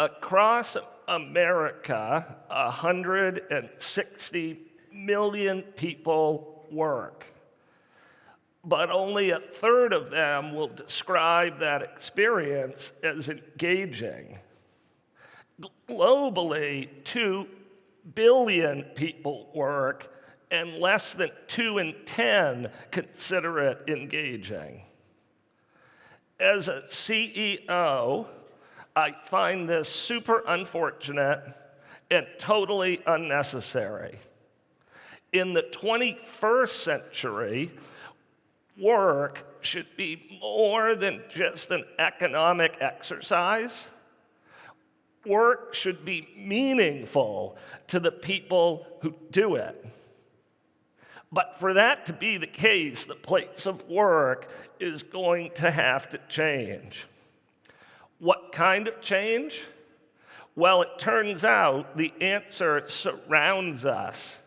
Across America, 160 million people work, but only a third of them will describe that experience as engaging. Globally, 2 billion people work, and less than 2 in 10 consider it engaging. As a CEO, I find this super unfortunate and totally unnecessary. In the 21st century, work should be more than just an economic exercise. Work should be meaningful to the people who do it. But for that to be the case, the place of work is going to have to change. What kind of change? Well, it turns out the answer surrounds us.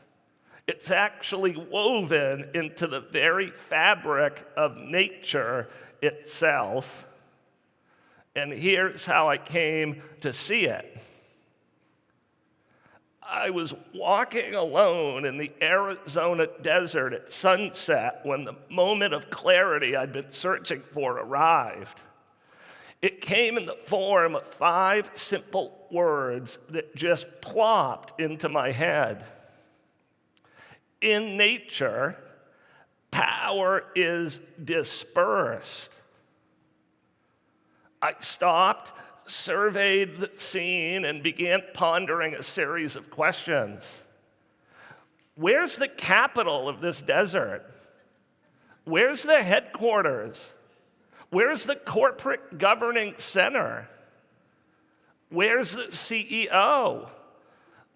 It's actually woven into the very fabric of nature itself. And here's how I came to see it. I was walking alone in the Arizona desert at sunset when the moment of clarity I'd been searching for arrived. It came in the form of 5 simple words that just plopped into my head. In nature, power is dispersed. I stopped, surveyed the scene, and began pondering a series of questions. Where's the capital of this desert? Where's the headquarters? Where's the corporate governing center? Where's the CEO?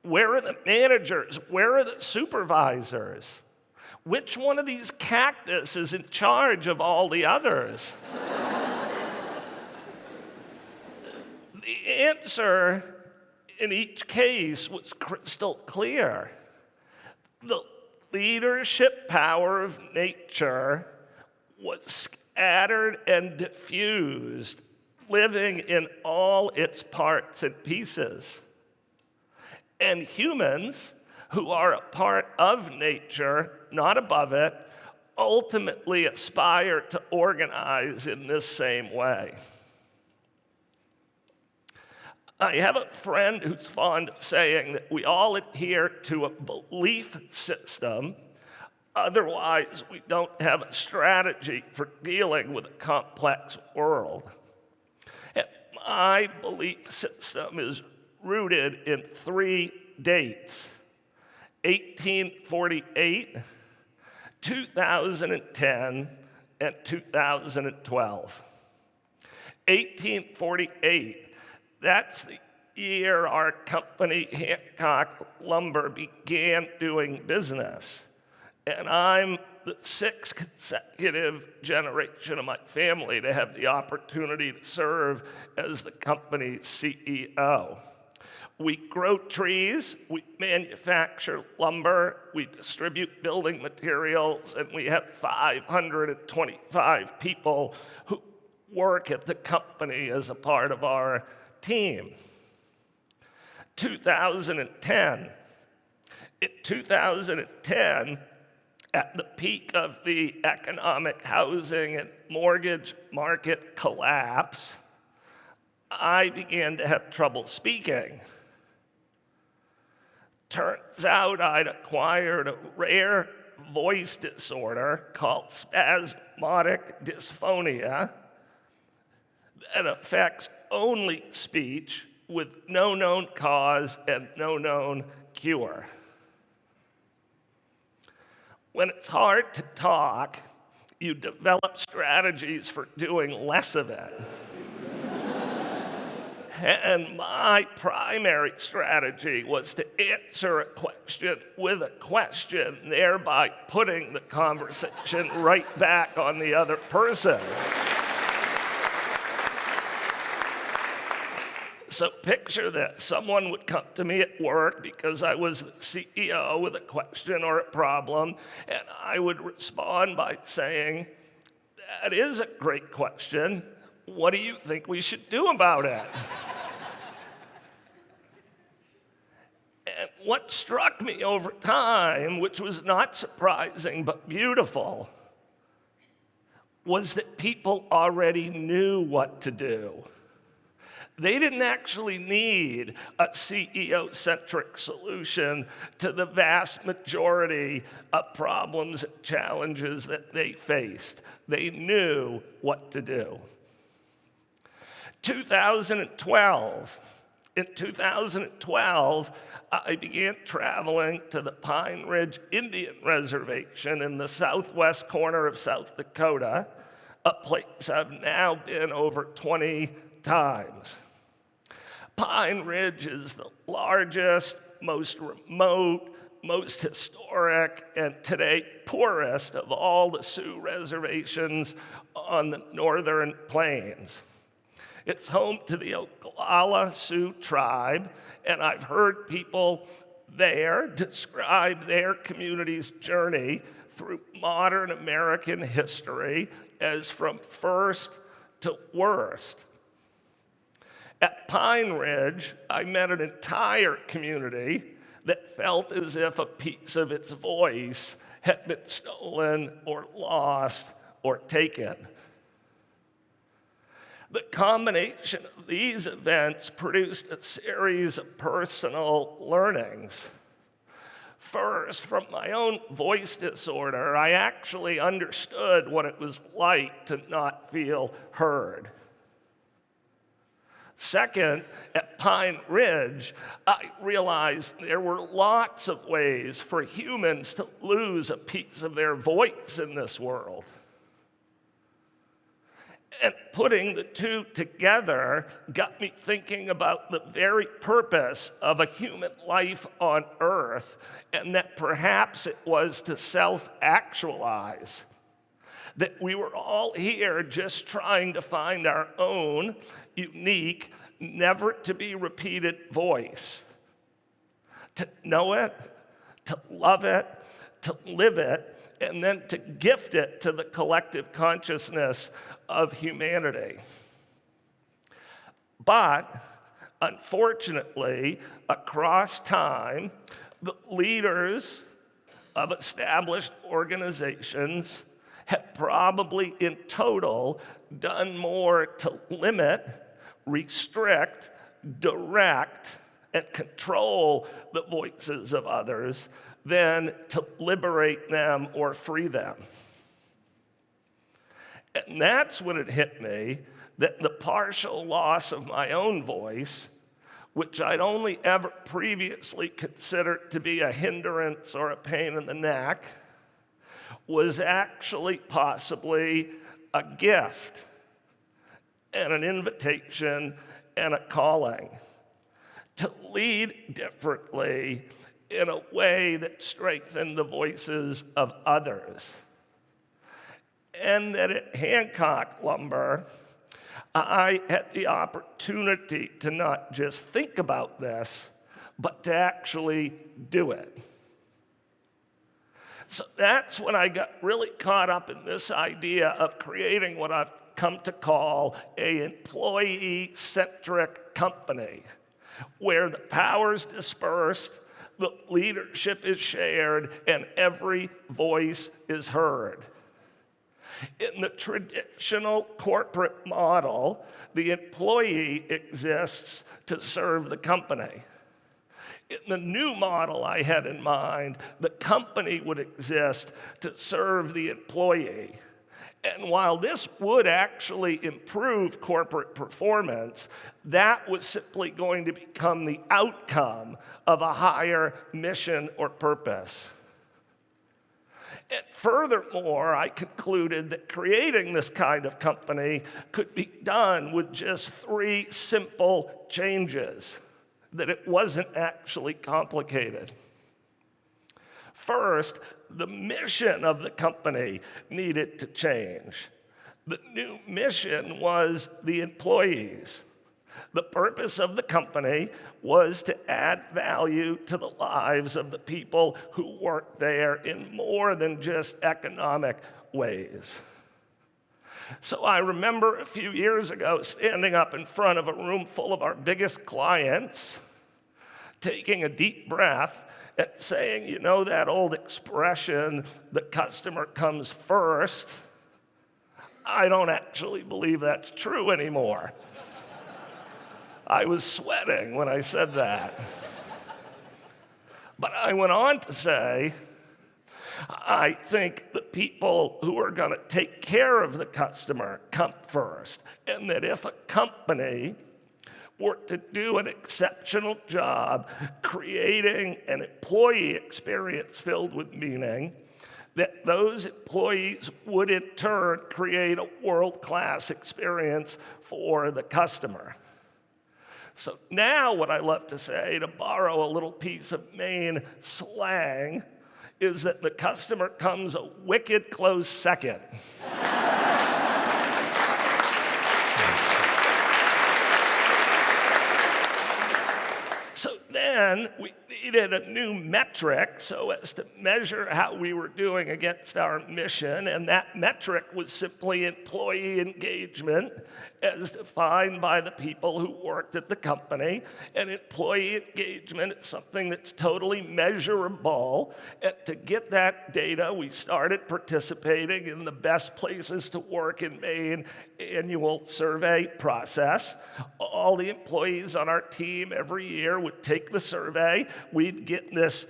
Where are the managers? Where are the supervisors? Which one of these cactus is in charge of all the others? The answer in each case was crystal clear. The leadership power of nature was scattered and diffused, living in all its parts and pieces. And humans, who are a part of nature, not above it, ultimately aspire to organize in this same way. I have a friend who's fond of saying that we all adhere to a belief system, otherwise we don't have a strategy for dealing with a complex world. And my belief system is rooted in 3 dates: 1848, 2010, and 2012. 1848. That's the year our company, Hancock Lumber, began doing business. And I'm the 6th consecutive generation of my family to have the opportunity to serve as the company's CEO. We grow trees, we manufacture lumber, we distribute building materials, and we have 525 people who work at the company as a part of our team. 2010. In 2010, at the peak of the economic housing and mortgage market collapse, I began to have trouble speaking. Turns out I'd acquired a rare voice disorder called spasmodic dysphonia that affects only speech with no known cause and no known cure. When it's hard to talk, you develop strategies for doing less of it. And my primary strategy was to answer a question with a question, thereby putting the conversation right back on the other person. So picture this. Someone would come to me at work because I was the CEO with a question or a problem, and I would respond by saying, "That is a great question. What do you think we should do about it?" what struck me over time, which was not surprising but beautiful, was that people already knew what to do. They didn't actually need a CEO-centric solution to the vast majority of problems and challenges that they faced. They knew what to do. 2012. In 2012, I began traveling to the Pine Ridge Indian Reservation in the southwest corner of South Dakota, a place I've now been over 20 times. Pine Ridge is the largest, most remote, most historic, and today poorest of all the Sioux reservations on the northern plains. It's home to the Oglala Sioux Tribe, and I've heard people there describe their community's journey through modern American history as from first to worst. At Pine Ridge, I met an entire community that felt as if a piece of its voice had been stolen or lost or taken. The combination of these events produced a series of personal learnings. First, from my own voice disorder, I actually understood what it was like to not feel heard. Second, at Pine Ridge, I realized there were lots of ways for humans to lose a piece of their voice in this world. And putting the two together got me thinking about the very purpose of a human life on Earth, and that perhaps it was to self-actualize. That we were all here just trying to find our own unique, never to be repeated voice. To know it, to love it, to live it, and then to gift it to the collective consciousness of humanity. But unfortunately, across time, the leaders of established organizations have probably in total done more to limit, restrict, direct, and control the voices of others than to liberate them or free them. And that's when it hit me that the partial loss of my own voice, which I'd only ever previously considered to be a hindrance or a pain in the neck, was actually possibly a gift and an invitation and a calling to lead differently in a way that strengthened the voices of others. And that at Hancock Lumber, I had the opportunity to not just think about this, but to actually do it. So that's when I got really caught up in this idea of creating what I've come to call an employee-centric company, where the power's dispersed, the leadership is shared, and every voice is heard. In the traditional corporate model, the employee exists to serve the company. In the new model I had in mind, the company would exist to serve the employee. And while this would actually improve corporate performance, that was simply going to become the outcome of a higher mission or purpose. And furthermore, I concluded that creating this kind of company could be done with just 3 simple changes, that it wasn't actually complicated. First, the mission of the company needed to change. The new mission was the employees. The purpose of the company was to add value to the lives of the people who work there in more than just economic ways. So I remember a few years ago standing up in front of a room full of our biggest clients, taking a deep breath and saying, you know that old expression, the customer comes first? I don't actually believe that's true anymore. I was sweating when I said that. But I went on to say, I think the people who are going to take care of the customer come first, and that if a company were to do an exceptional job creating an employee experience filled with meaning, that those employees would in turn create a world-class experience for the customer. So now what I love to say, to borrow a little piece of Maine slang, is that the customer comes a wicked close second. So then we needed a new metric so as to measure how we were doing against our mission, and that metric was simply employee engagement as defined by the people who worked at the company. And employee engagement is something that's totally measurable. And to get that data, we started participating in the Best Places to Work in Maine annual survey process. All the employees on our team every year would take the survey. We'd get this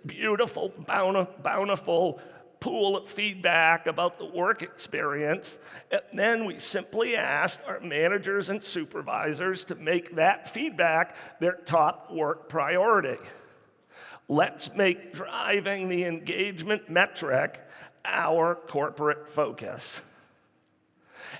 beautiful, bountiful pool of feedback about the work experience, and then we simply asked our managers and supervisors to make that feedback their top work priority. Let's make driving the engagement metric our corporate focus.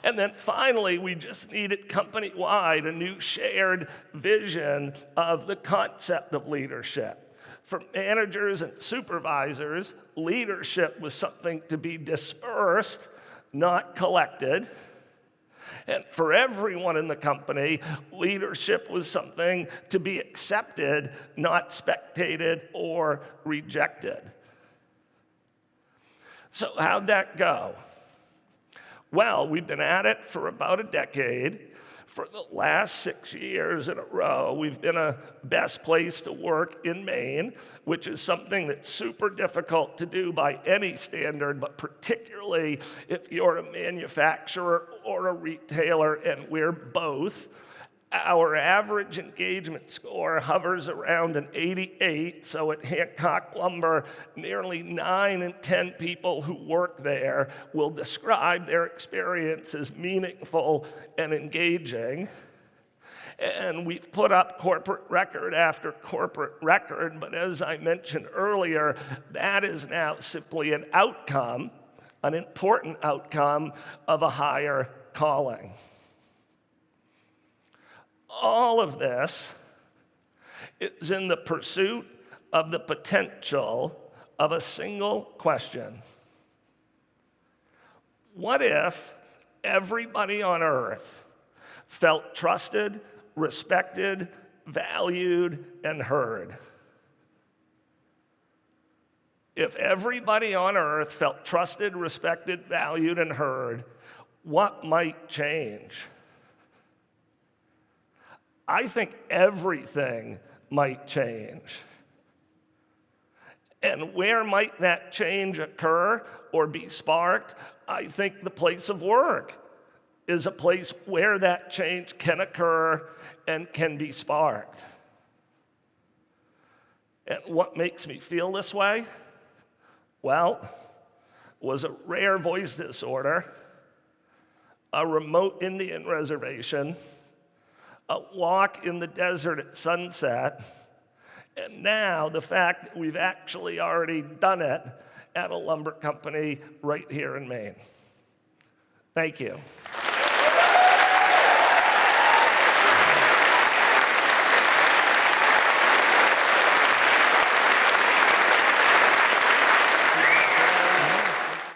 And then finally, we just needed company-wide a new shared vision of the concept of leadership. For managers and supervisors, leadership was something to be dispersed, not collected. And for everyone in the company, leadership was something to be accepted, not spectated or rejected. So how'd that go? Well, we've been at it for about a decade. For the last 6 years in a row, we've been a best place to work in Maine, which is something that's super difficult to do by any standard, but particularly if you're a manufacturer or a retailer, and we're both. Our average engagement score hovers around an 88, so at Hancock Lumber, nearly 9 in 10 people who work there will describe their experience as meaningful and engaging. And we've put up corporate record after corporate record, but as I mentioned earlier, that is now simply an outcome, an important outcome of a higher calling. All of this is in the pursuit of the potential of a single question. What if everybody on earth felt trusted, respected, valued, and heard? If everybody on earth felt trusted, respected, valued, and heard, what might change? I think everything might change. And where might that change occur or be sparked? I think the place of work is a place where that change can occur and can be sparked. And what makes me feel this way? Well, was a rare voice disorder, a remote Indian reservation, a walk in the desert at sunset, and now the fact that we've actually already done it at a lumber company right here in Maine. Thank you.